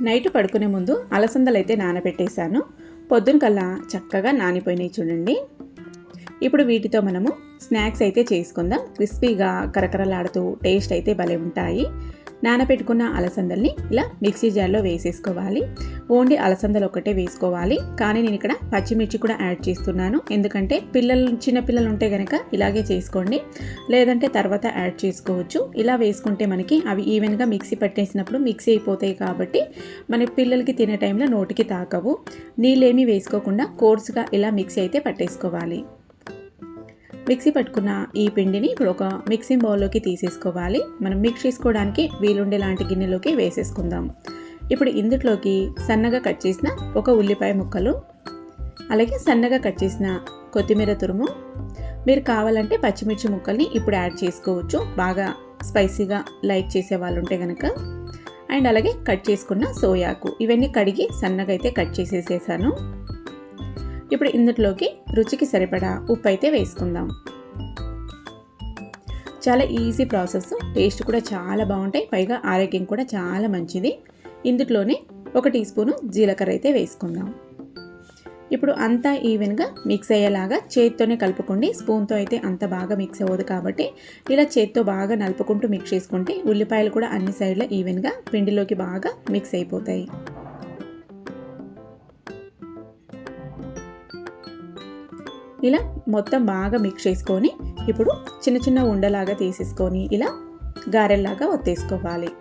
Night పడుకునే ముందు అలసందలైతే నానబెట్టేశాను. పొద్దున కల్లా చక్కగా నానిపోయినాయి చూడండి. ఇప్పుడు వీటితో మనము స్నాక్స్ అయితే చేసుకుందాం. క్రిస్పీగా కరకరలాడుతూ టేస్ట్ అయితే భలే ఉంటాయి. నానబెట్టుకున్న అలసందల్ని ఇలా మిక్సీ జార్లో వేసేసుకోవాలి. ఓన్లీ అలసందలు ఒకటే వేసుకోవాలి, కానీ నేను ఇక్కడ పచ్చిమిర్చి కూడా యాడ్ చేస్తున్నాను. ఎందుకంటే చిన్న పిల్లలు ఉంటే కనుక ఇలాగే చేసుకోండి, లేదంటే తర్వాత యాడ్ చేసుకోవచ్చు. ఇలా వేసుకుంటే మనకి అవి ఈవెన్గా మిక్సీ పట్టేసినప్పుడు మిక్సీ అయిపోతాయి కాబట్టి మన పిల్లలకి తినే టైంలో నోటికి తాకవు. నీళ్ళేమీ వేసుకోకుండా కోర్సుగా ఇలా మిక్సీ అయితే పట్టేసుకోవాలి. మిక్సీ పట్టుకున్న ఈ పిండిని ఇప్పుడు ఒక మిక్సింగ్ బౌల్లోకి తీసేసుకోవాలి. మనం మిక్స్ చేసుకోవడానికి వీలుండే లాంటి గిన్నెలోకి వేసేసుకుందాం. ఇప్పుడు ఇందులోకి సన్నగా కట్ చేసిన ఒక ఉల్లిపాయ ముక్కలు, అలాగే సన్నగా కట్ చేసిన కొత్తిమీర తురుము, మీరు కావాలంటే పచ్చిమిర్చి ముక్కల్ని ఇప్పుడు యాడ్ చేసుకోవచ్చు, బాగా స్పైసీగా లైక్ చేసే వాళ్ళు ఉంటే కనుక. అండ్ అలాగే కట్ చేసుకున్న సోయాకు, ఇవన్నీ కడిగి సన్నగా అయితే కట్ చేసేసేసాను. ఇప్పుడు ఇందులోకి రుచికి సరిపడా ఉప్పు అయితే వేసుకుందాం. చాలా ఈజీ ప్రాసెస్, టేస్ట్ కూడా చాలా బాగుంటాయి, పైగా ఆరోగ్యం కూడా చాలా మంచిది. ఇందులోనే 1 టీ స్పూను జీలకర్ర అయితే వేసుకుందాం. ఇప్పుడు అంతా ఈవెన్గా మిక్స్ అయ్యేలాగా చేత్తోనే కలుపుకోండి. స్పూన్తో అయితే అంత బాగా మిక్స్ అవ్వదు కాబట్టి ఇలా చేత్తో బాగా నలుపుకుంటూ మిక్స్ చేసుకుంటే ఉల్లిపాయలు కూడా అన్ని సైడ్ల ఈవెన్గా పిండిలోకి బాగా మిక్స్ అయిపోతాయి. ఇలా మొత్తం బాగా మిక్స్ చేసుకొని ఇప్పుడు చిన్న చిన్న ఉండలాగా తీసేసుకొని ఇలా గారెల్లాగా ఒత్తేసుకోవాలి.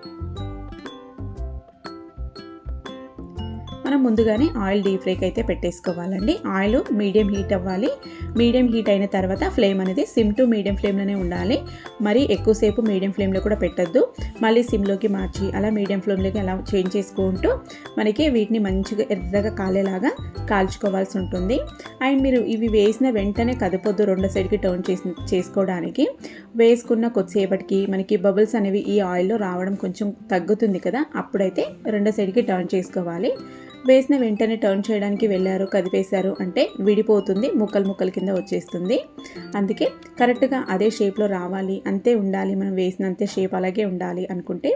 మనం ముందుగానే ఆయిల్ డీప్ ఫ్రైకి అయితే పెట్టేసుకోవాలండి. ఆయిల్ మీడియం హీట్ అవ్వాలి. మీడియం హీట్ అయిన తర్వాత ఫ్లేమ్ అనేది సిమ్ టు మీడియం ఫ్లేమ్లోనే ఉండాలి. మరీ ఎక్కువసేపు మీడియం ఫ్లేమ్లో కూడా పెట్టద్దు. మళ్ళీ సిమ్లోకి మార్చి అలా మీడియం ఫ్లేమ్లోకి అలా చేంజ్ చేసుకుంటూ మనకి వీటిని మంచిగా ఎర్రగా కాలేలాగా కాల్చుకోవాల్సి ఉంటుంది. అండ్ మీరు ఇవి వేసిన వెంటనే కదపొద్దు, 2 సైడ్కి టర్న్ చేసుకోవడానికి. వేసుకున్న కొద్దిసేపటికి మనకి బబుల్స్ అనేవి ఈ ఆయిల్లో రావడం కొంచెం తగ్గుతుంది కదా, అప్పుడైతే 2 సైడ్కి టర్న్ చేసుకోవాలి. వేసిన వెంటనే టర్న్ చేయడానికి వెళ్ళారు, కదిపేశారు అంటే విడిపోతుంది, ముక్కలు కింద వచ్చేస్తుంది. అందుకే కరెక్ట్గా అదే షేప్లో రావాలి, అంతే ఉండాలి, మనం వేసినంతే షేప్ అలాగే ఉండాలి అనుకుంటే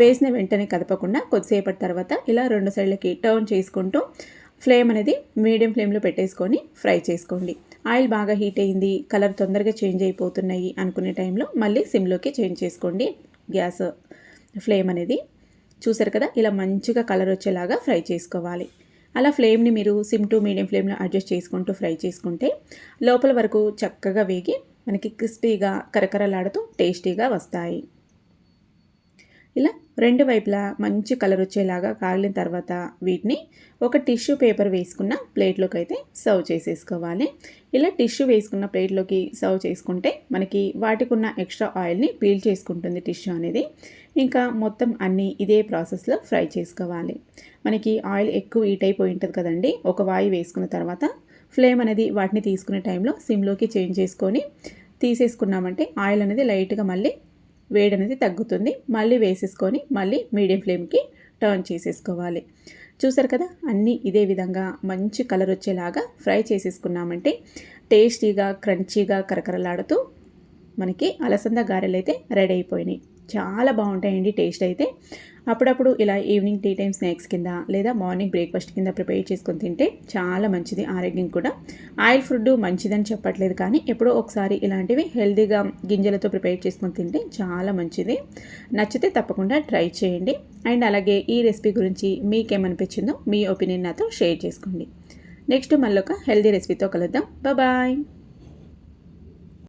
వేసిన వెంటనే కదపకుండా కొద్దిసేపటి తర్వాత ఇలా 2 సైడ్లకి టర్న్ చేసుకుంటూ ఫ్లేమ్ అనేది మీడియం ఫ్లేమ్లో పెట్టేసుకొని ఫ్రై చేసుకోండి. ఆయిల్ బాగా హీట్ అయ్యింది, కలర్ తొందరగా చేంజ్ అయిపోతున్నాయి అనుకునే టైంలో మళ్ళీ సిమ్లోకి చేంజ్ చేసుకోండి గ్యాస్ ఫ్లేమ్ అనేది. చూసారు కదా, ఇలా మంచిగా కలర్ వచ్చేలాగా ఫ్రై చేసుకోవాలి. అలా ఫ్లేమ్ని మీరు సిమ్ టు మీడియం ఫ్లేమ్లో అడ్జస్ట్ చేసుకుంటూ ఫ్రై చేసుకుంటే లోపల వరకు చక్కగా వేగి మనకి క్రిస్పీగా కరకరలాడుతూ టేస్టీగా వస్తాయి. ఇలా 2 వైపులా మంచి కలర్ వచ్చేలాగా కాలిన తర్వాత వీటిని ఒక టిష్యూ పేపర్ వేసుకున్న ప్లేట్లోకి అయితే సర్వ్ చేసేసుకోవాలి. ఇలా టిష్యూ వేసుకున్న ప్లేట్లోకి సర్వ్ చేసుకుంటే మనకి వాటికి ఉన్న ఎక్స్ట్రా ఆయిల్ని పీల్ చేసుకుంటుంది టిష్యూ అనేది. ఇంకా మొత్తం అన్నీ ఇదే ప్రాసెస్లో ఫ్రై చేసుకోవాలి. మనకి ఆయిల్ ఎక్కువ హీట్ అయిపోయి ఉంటుంది కదండి. ఒక వాయి వేసుకున్న తర్వాత ఫ్లేమ్ అనేది వాటిని తీసుకునే టైంలో సిమ్లోకి చేంజ్ చేసుకొని తీసేసుకున్నామంటే ఆయిల్ అనేది లైట్గా మళ్ళీ వేడి అనేది తగ్గుతుంది. మళ్ళీ వేసేసుకొని మళ్ళీ మీడియం ఫ్లేమ్కి టర్న్ చేసేసుకోవాలి. చూసారు కదా, అన్నీ ఇదే విధంగా మంచి కలర్ వచ్చేలాగా ఫ్రై చేసేసుకున్నామంటే టేస్టీగా క్రంచీగా కరకరలాడుతూ మనకి అలసంద గారెలు అయితే రెడీ అయిపోయినాయి. చాలా బాగుంటాయండి టేస్ట్ అయితే. అప్పుడప్పుడు ఇలా ఈవినింగ్ టీ టైం స్నాక్స్ కింద లేదా మార్నింగ్ బ్రేక్ఫాస్ట్ కింద ప్రిపేర్ చేసుకొని తింటే చాలా మంచిది, ఆరోగ్యం కూడా. ఆయిల్ ఫుడ్ మంచిదని చెప్పట్లేదు, కానీ ఎప్పుడో ఒకసారి ఇలాంటివి హెల్తీగా గింజలతో ప్రిపేర్ చేసుకొని తింటే చాలా మంచిది. నచ్చితే తప్పకుండా ట్రై చేయండి. అండ్ అలాగే ఈ రెసిపీ గురించి మీకేమనిపించిందో మీ ఒపీనియన్ నాతో షేర్ చేసుకోండి. నెక్స్ట్ మళ్ళీ ఒక హెల్తీ రెసిపీతో కలుద్దాం. బాయ్.